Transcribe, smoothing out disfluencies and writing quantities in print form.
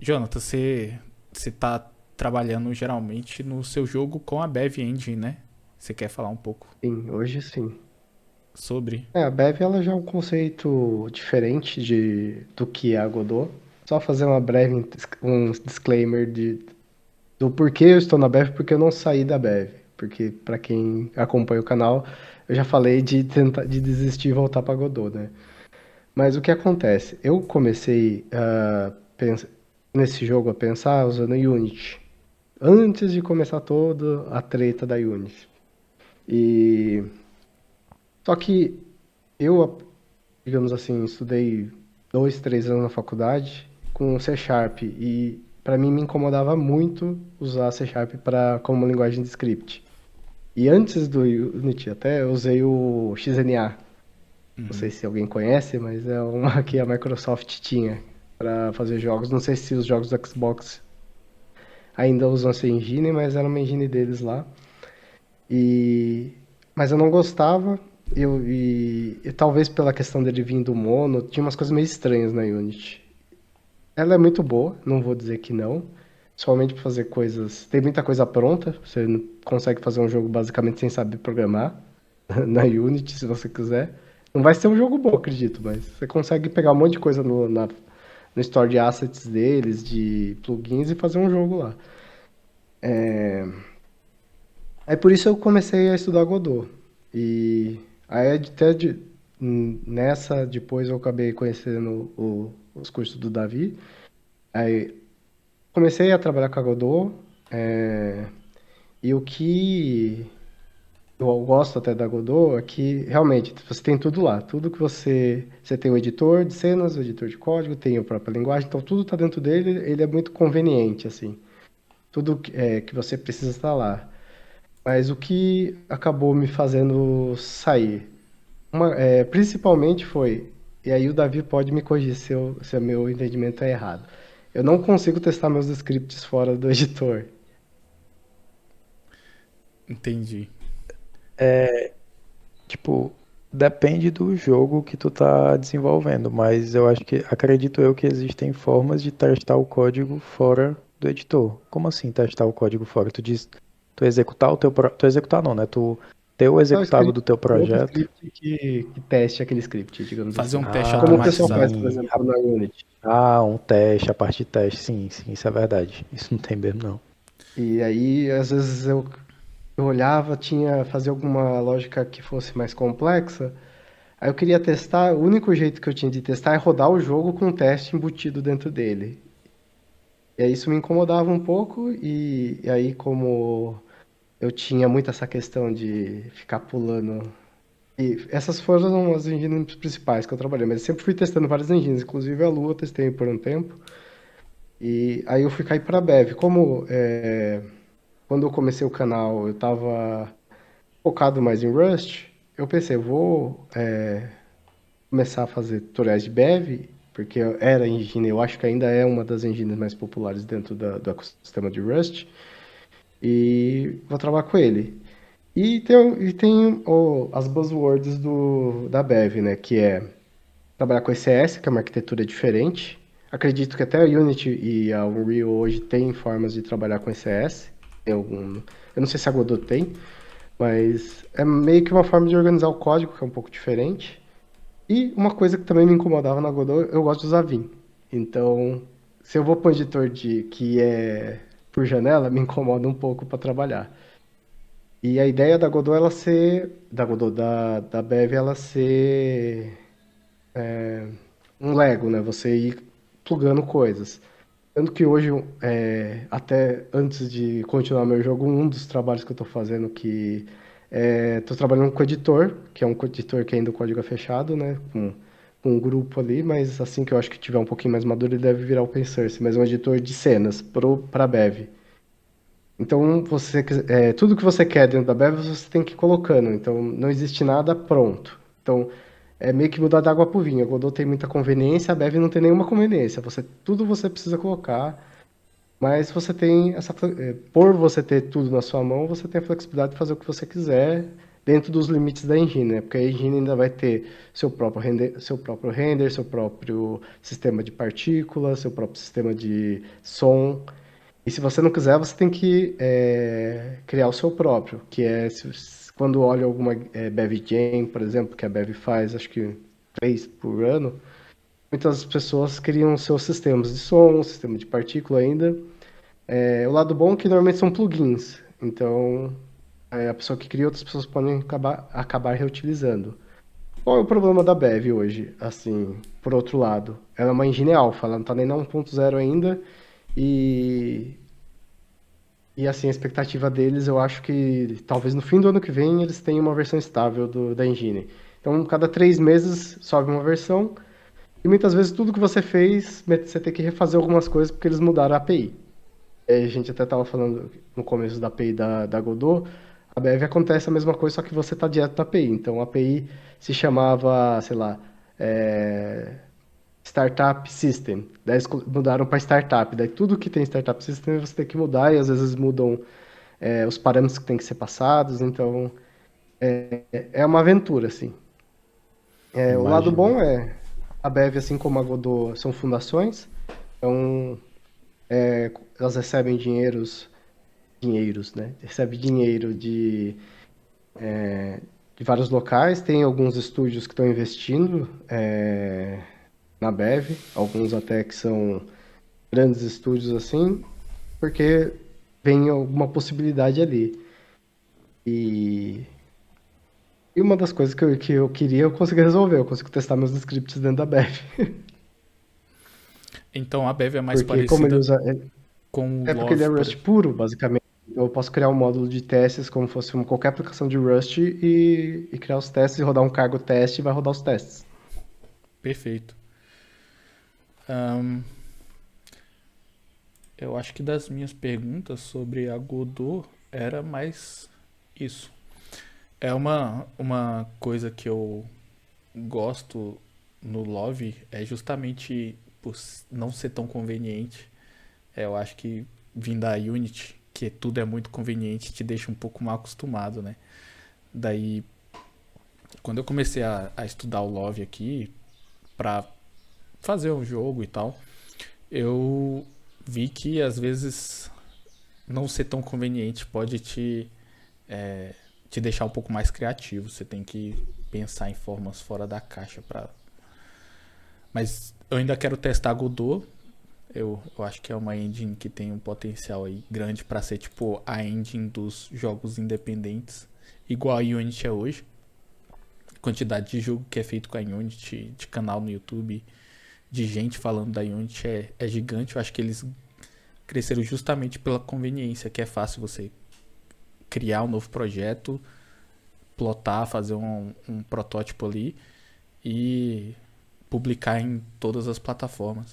Jonathan, você tá trabalhando geralmente no seu jogo com a Bev Engine, né? Você quer falar um pouco Sim, hoje sim. sobre? A Bev ela já é um conceito diferente do que é a Godot. Só fazer uma breve um disclaimer do porquê eu estou na Bev, porque eu não saí da Bev. Porque para quem acompanha o canal, eu já falei de tentar de desistir e voltar para Godot, né? Mas o que acontece? Eu comecei nesse jogo a pensar usando Unity, antes de começar toda a treta da Unity. E só que eu, digamos assim, estudei 2, 3 anos na faculdade com C Sharp e para mim me incomodava muito usar C Sharp como linguagem de script. E antes do Unity até eu usei o XNA. Não sei se alguém conhece, mas é uma que a Microsoft tinha para fazer jogos. Não sei se os jogos do Xbox ainda usam essa engine, mas era uma engine deles lá. E mas eu não gostava. E talvez pela questão dele vir do mono, tinha umas coisas meio estranhas na Unity. Ela é muito boa, não vou dizer que não. Somente para fazer coisas. Tem muita coisa pronta. Você não consegue fazer um jogo basicamente sem saber programar na Unity, se você quiser. Não vai ser um jogo bom, acredito, mas você consegue pegar um monte de coisa no store de assets deles, de plugins e fazer um jogo lá. Aí por isso eu comecei a estudar Godot. E aí nessa depois eu acabei conhecendo os cursos do Davi. Aí comecei a trabalhar com a Godot. é, e o que eu gosto até da Godot é que realmente você tem tudo lá. Tudo que você tem o editor de cenas, o editor de código, tem a própria linguagem, então tudo está dentro dele. Ele é muito conveniente assim. Tudo que você precisa está lá. Mas o que acabou me fazendo sair, principalmente foi, e aí o Davi pode me corrigir se o meu entendimento é errado. Eu não consigo testar meus scripts fora do editor. Entendi. Tipo, depende do jogo que tu tá desenvolvendo, mas eu acho que, acredito eu que existem formas de testar o código fora do editor. Como assim testar o código fora? Tu diz, tu executar o tu executar não, né? Tu ter o Só o executável script, do teu outro projeto. script que teste aquele script, digamos Fazer um assim. teste Como o pessoal faz, automatizado. por Sim. exemplo, na Unity. Um teste, a parte de teste, sim, sim, isso é verdade. Isso não tem mesmo, não. E aí, às vezes, eu olhava, fazer alguma lógica que fosse mais complexa. Aí eu queria testar, o único jeito que eu tinha de testar é rodar o jogo com um teste embutido dentro dele. E aí isso me incomodava um pouco, e aí como eu tinha muito essa questão de ficar pulando. E essas foram as engines principais que eu trabalhei, mas eu sempre fui testando várias engines, inclusive a Lua eu testei por um tempo. E aí eu fui cair para a Bev. Quando eu comecei o canal, eu estava focado mais em Rust, eu pensei, eu vou começar a fazer tutoriais de Bev, porque era engine, eu acho que ainda é uma das engines mais populares dentro do ecossistema de Rust, e vou trabalhar com ele. E tem as buzzwords da Bev, né, que é trabalhar com ECS, que é uma arquitetura diferente. Acredito que até a Unity e a Unreal hoje têm formas de trabalhar com ECS. Eu não sei se a Godot tem, mas é meio que uma forma de organizar o código que é um pouco diferente. E uma coisa que também me incomodava na Godot, eu gosto de usar Vim. Então, se eu vou para um editor que é por janela, me incomoda um pouco para trabalhar. E a ideia da Godot, ela ser, da Godot, da Bev, ela ser um Lego, né? Você ir plugando coisas. Tanto que hoje, até antes de continuar meu jogo, um dos trabalhos que eu estou fazendo estou trabalhando com editor, que é um editor que ainda o código é fechado, né? Com um grupo ali, mas assim que eu acho que tiver um pouquinho mais maduro, ele deve virar open source, mas é um editor de cenas para Bev. Então, tudo que você quer dentro da Bev, você tem que ir colocando. Então, não existe nada pronto. Então, é meio que mudar da água pro vinho. A Godot tem muita conveniência, a Bev não tem nenhuma conveniência. Tudo você precisa colocar, mas por você ter tudo na sua mão, você tem a flexibilidade de fazer o que você quiser, dentro dos limites da engine, né? Porque a engine ainda vai ter seu próprio sistema de partículas, seu próprio sistema de som. E se você não quiser, você tem que criar o seu próprio, que é quando olha alguma BevJam, por exemplo, que a Bev faz, acho que 3 por ano, muitas pessoas criam seus sistemas de som, sistema de partícula ainda. O lado bom é que normalmente são plugins, então a pessoa que cria, outras pessoas podem acabar reutilizando. Qual é o problema da Bev hoje? Assim, por outro lado, ela é uma engine alpha, ela não está nem na 1.0 ainda, e assim, a expectativa deles, eu acho que talvez no fim do ano que vem eles tenham uma versão estável da engine. Então, cada 3 meses sobe uma versão, e muitas vezes tudo que você fez, você tem que refazer algumas coisas porque eles mudaram a API. A gente até estava falando no começo da API da Godot, a Bev acontece a mesma coisa, só que você está direto na API. Então, a API se chamava, sei lá, é, Startup System. Daí eles mudaram para Startup. Daí tudo que tem Startup System você tem que mudar, e às vezes mudam os parâmetros que tem que ser passados. Então, é uma aventura, assim. O lado Imagino. bom é a Bev, assim como a Godot, são fundações. Então, elas recebem dinheiros, né? Recebe dinheiro de vários locais. Tem alguns estúdios que estão investindo na Bev, alguns até que são grandes estúdios assim, porque vem alguma possibilidade ali. E, e uma das coisas que eu queria, eu consegui resolver. Eu consigo testar meus scripts dentro da Bev. Então a Bev é mais Porque como ele parecida usa. com o Porque ele Love, é Rust puro, basicamente. Então, eu posso criar um módulo de testes como fosse qualquer aplicação de Rust e criar os testes e rodar um cargo teste e vai rodar os testes. Perfeito. Ahn, eu acho que das minhas perguntas sobre a Godot era mais isso. É uma coisa que eu gosto no Love é justamente por não ser tão conveniente. Eu acho que vindo da Unity, que tudo é muito conveniente, te deixa um pouco mal acostumado, né? Daí, quando eu comecei a estudar o Love aqui, pra fazer um jogo e tal, eu vi que às vezes não ser tão conveniente pode te deixar um pouco mais criativo. Você tem que pensar em formas fora da caixa para. Mas eu ainda quero testar a Godot. Eu acho que é uma engine que tem um potencial aí grande para ser tipo a engine dos jogos independentes, igual a Unity é hoje. A quantidade de jogo que é feito com a Unity, de canal no YouTube, de gente falando da Unity é gigante. Eu acho que eles cresceram justamente pela conveniência, que é fácil você criar um novo projeto, plotar, fazer um protótipo ali e publicar em todas as plataformas.